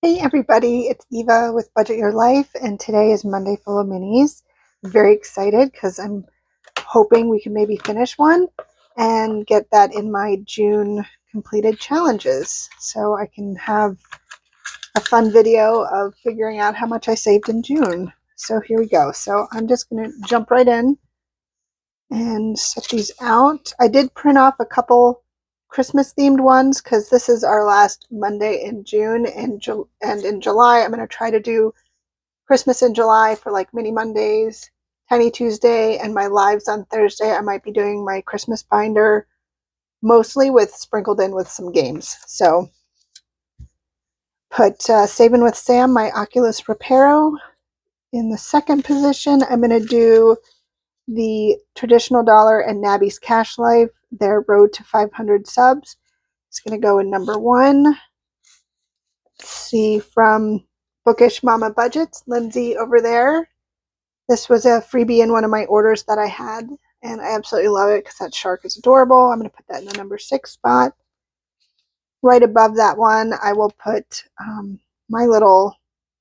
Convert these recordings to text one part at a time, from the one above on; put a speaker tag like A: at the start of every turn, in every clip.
A: Hey everybody, it's Eva with Budget Your Life, and today is Monday Full of Minis. I'm very excited because I'm hoping we can maybe finish one and get that in my June completed challenges so I can have a fun video of figuring out how much I saved in June. So here we go. So I'm just going to jump right in and set these out. I did print off a couple Christmas themed ones because this is our last Monday in June, and in July I'm going to try to do Christmas in July for like mini Mondays, Tiny Tuesday, and my lives on Thursday. I might be doing my Christmas binder mostly with sprinkled in with some games. So put Saving with Sam, my Oculus Reparo, in the second position. I'm going to do the Traditional Dollar and Nabby's Cash Life, their road to 500 subs. It's going to go in number 1. Let's see, from Bookish Mama Budgets, Lindsay over there. This was a freebie in one of my orders that I had, and I absolutely love it because that shark is adorable. I'm going to put that in the number 6 spot. Right above that one, I will put my little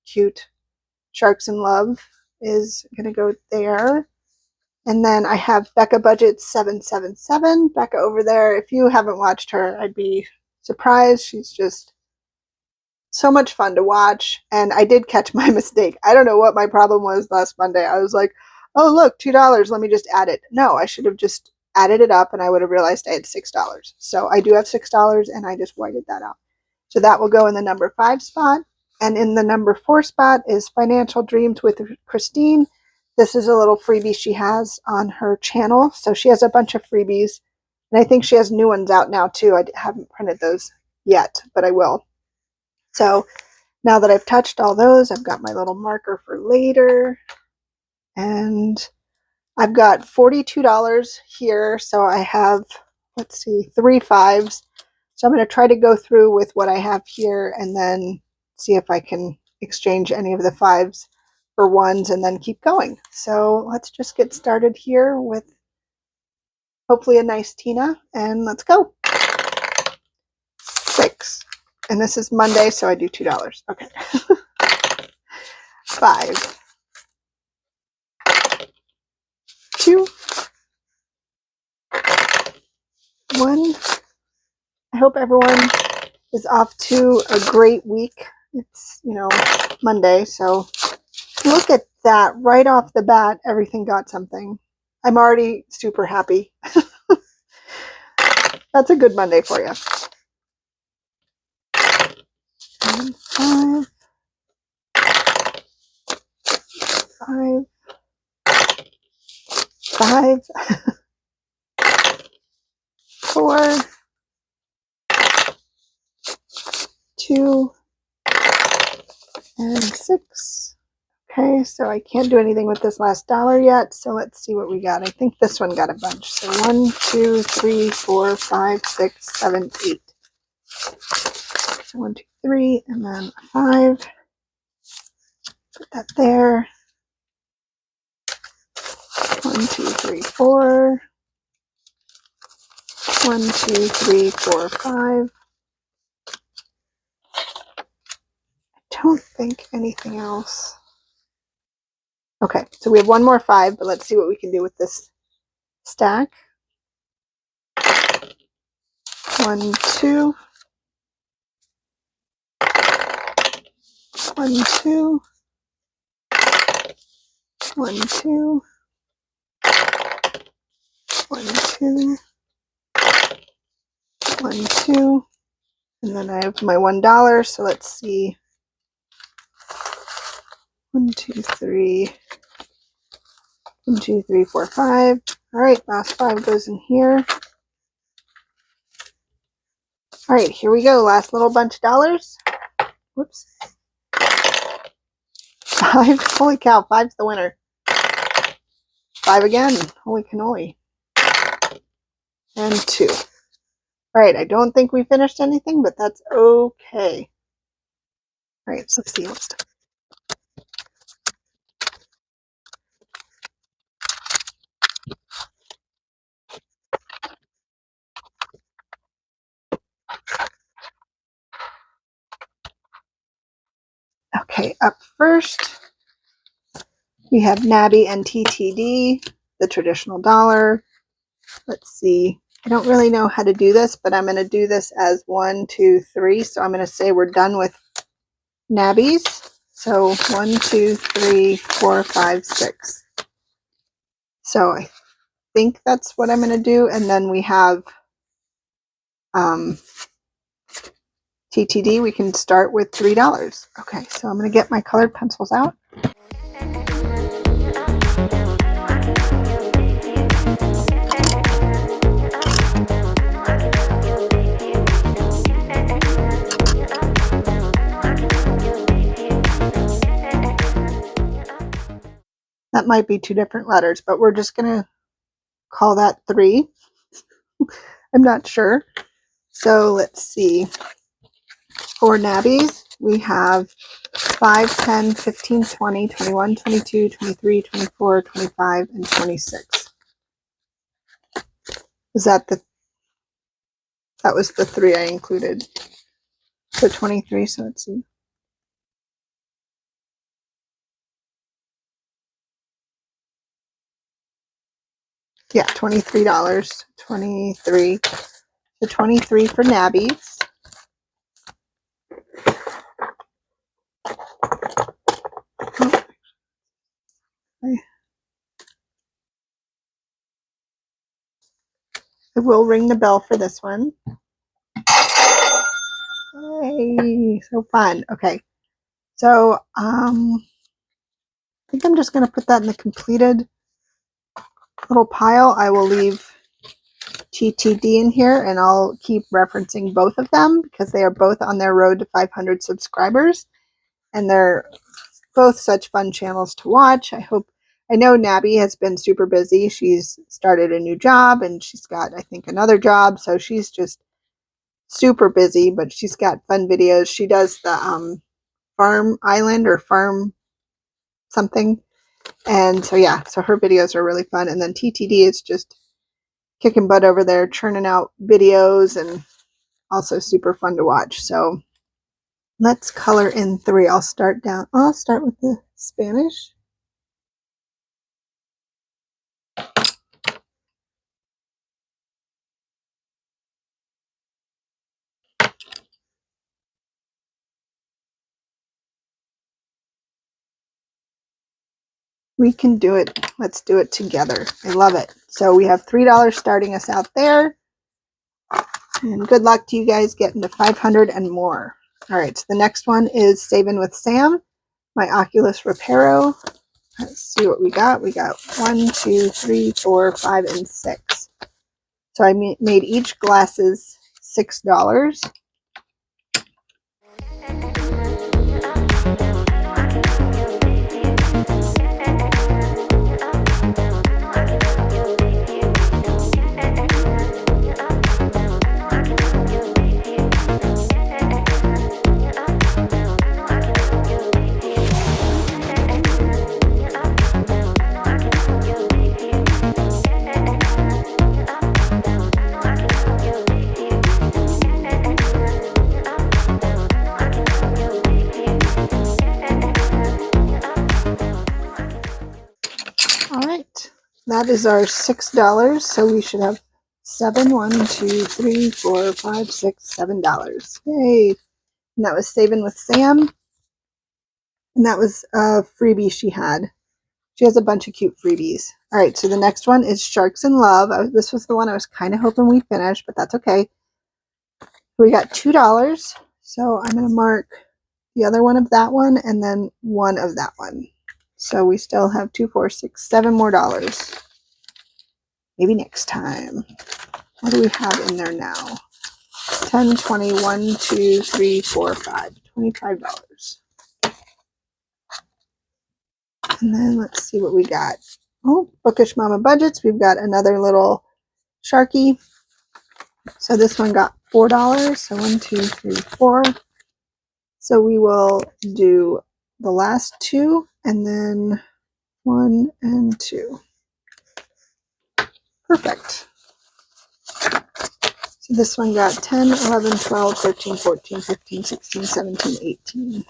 A: cute Sharks in Love is going to go there. And then I have Becca Budget 777. Becca over there. If you haven't watched her, I'd be surprised. She's just so much fun to watch. And I did catch my mistake. I don't know what my problem was last Monday. I was like, oh, look, $2. Let me just add it. No, I should have just added it up and I would have realized I had $6. So I do have $6 and I just whited that out. So that will go in the number 5 spot. And in the number 4 spot is Financial Dreams with Christine. This is a little freebie she has on her channel. So she has a bunch of freebies. And I think she has new ones out now too. I haven't printed those yet, but I will. So now that I've touched all those, I've got my little marker for later. And I've got $42 here. So I have, let's see, 3 5s. So I'm going to try to go through with what I have here and then see if I can exchange any of the 5s for 1s and then keep going. So let's just get started here with hopefully a nice Tina, and let's go. 6. And this is Monday, so I do $2. Okay. 5. 2. 1. I hope everyone is off to a great week. It's, Monday, so look at that. Right off the bat, everything got something. I'm already super happy. That's a good Monday for you. 5. 5. 5. 4. 2. And 6. Okay, so I can't do anything with this last dollar yet, so let's see what we got. I think this one got a bunch. So 1, 2, 3, 4, 5, 6, 7, 8. So 1, 2, 3, and then a 5. Put that there. 1, 2, 3, 4. 1, 2, 3, 4, 5. I don't think anything else. Okay, so we have one more 5, but let's see what we can do with this stack. 1, 2. 1, 2. 1, 2. 1, 2. 1, 2. And then I have my $1, so let's see. 1, 2, 3. 1, 2, 3, 4, 5. All right, last 5 goes in here. All right, here we go. Last little bunch of dollars. Whoops. 5. Holy cow, 5's the winner. 5 again. Holy cannoli. And 2. All right, I don't think we finished anything, but that's okay. All right, so let's see. Let's Okay, up first, we have NABI and TTD, the traditional dollar. Let's see. I don't really know how to do this, but I'm going to do this as 1, 2, 3. So I'm going to say we're done with NABIs. So 1, 2, 3, 4, 5, 6. So I think that's what I'm going to do. And then we have TTD. We can start with $3. Okay, so I'm going to get my colored pencils out. That might be 2 different letters, but we're just going to call that 3. I'm not sure. So let's see. For NABIs, we have 5, 10, 15, 20, 21, 22, 23, 24, 25, and 26. That was the 3 I included. So 23, so let's see. Yeah, $23. 23. So 23 for NABIs. I will ring the bell for this one. Yay, so fun. Okay, so I think I'm just going to put that in the completed little pile. I will leave TTD in here, and I'll keep referencing both of them because they are both on their road to 500 subscribers, and they're both such fun channels to watch. I know Nabby has been super busy. She's started a new job, and she's got, I think, another job, so she's just super busy, but she's got fun videos. She does the farm island or farm something, and so yeah, so her videos are really fun. And then TTD is just kicking butt over there, churning out videos, and also super fun to watch. So let's color in 3. I'll start with the Spanish. We can do it. Let's do it together. I love it. So we have $3 starting us out there. And good luck to you guys getting to 500 and more. All right, so the next one is Saving with Sam, my Oculus Reparo. Let's see what we got. We got 1, 2, 3, 4, 5, and 6. So I made each glasses $6. That is our $6. So we should have 7, 1, 2, 3, 4, 5, 6, $7. Yay. And that was Saving with Sam. And that was a freebie she had. She has a bunch of cute freebies. All right, so the next one is Sharks in Love. This was the one I was kind of hoping we finished, but that's okay. We got $2. So I'm going to mark the other one of that one and then one of that one. So we still have 2, 4, 6, 7 more dollars. Maybe next time. What do we have in there now? 10, 20, 1, 2, 3, 4, 5. $25. And then let's see what we got. Oh, Bookish Mama Budgets. We've got another little Sharky. So this one got $4. So 1, 2, 3, 4. So we will do the last 2 and then 1 and 2. Perfect. So this one got 10, 11, 12, 13, 14, 15, 16, 17, 18.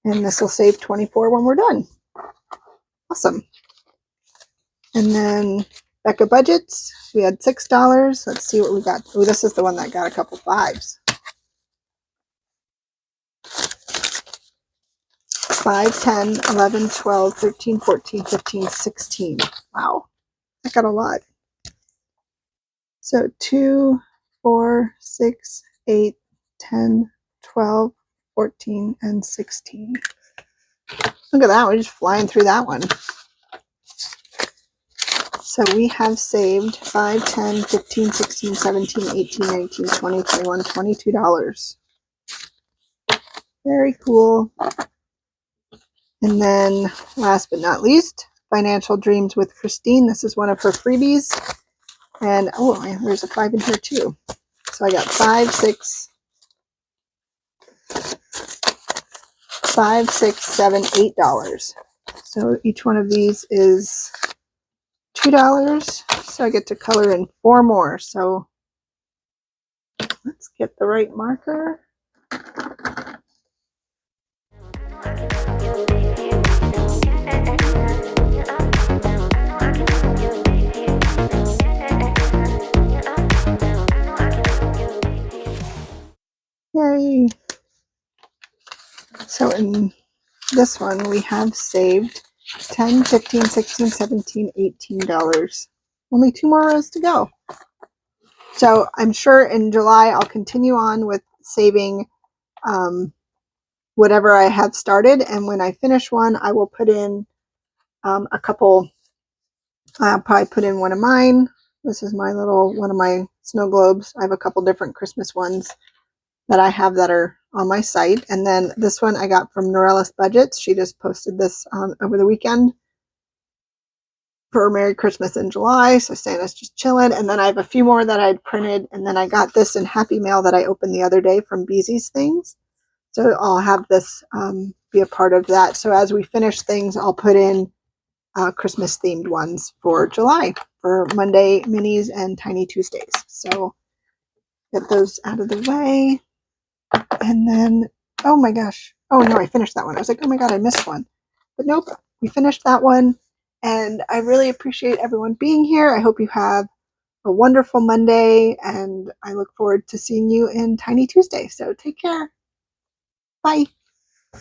A: And this will save 24 when we're done. Awesome. And then Becca budgets, we had $6. Let's see what we got. Oh, this is the one that got a couple 5s. 5, 10, 11, 12, 13, 14, 15, 16. Wow, I got a lot. So 2, 4, 6, 8, 10, 12, 14, and 16. Look at that, we're just flying through that one. So we have saved 5, 10, 15, 16, 17, 18, 19, 20, 21, $22. Very cool. And then last but not least, Financial Dreams with Christine. This is one of her freebies. And oh, there's a 5 in here too. So I got 5, 6, 7, $8. So each one of these is $2. So I get to color in 4 more. So let's get the right marker. Yay! So in this one, we have saved $10, $15, $16, $17, $18. Only 2 more rows to go. So I'm sure in July I'll continue on with saving whatever I have started, and when I finish one, I will put in a couple. I'll probably put in one of mine. This is my little one of my snow globes. I have a couple different Christmas ones that I have that are on my site, and then this one I got from Norella's Budgets. She just posted this over the weekend for Merry Christmas in July. So Santa's just chilling. And then I have a few more that I'd printed, and then I got this in Happy Mail that I opened the other day from Beezy's Things. So I'll have this be a part of that. So as we finish things, I'll put in Christmas themed ones for July for Monday minis and Tiny Tuesdays. So get those out of the way. And then, oh my gosh. Oh no, I finished that one. I was like, oh my God, I missed one. But nope, we finished that one. And I really appreciate everyone being here. I hope you have a wonderful Monday, and I look forward to seeing you in Tiny Tuesday. So take care. Bye.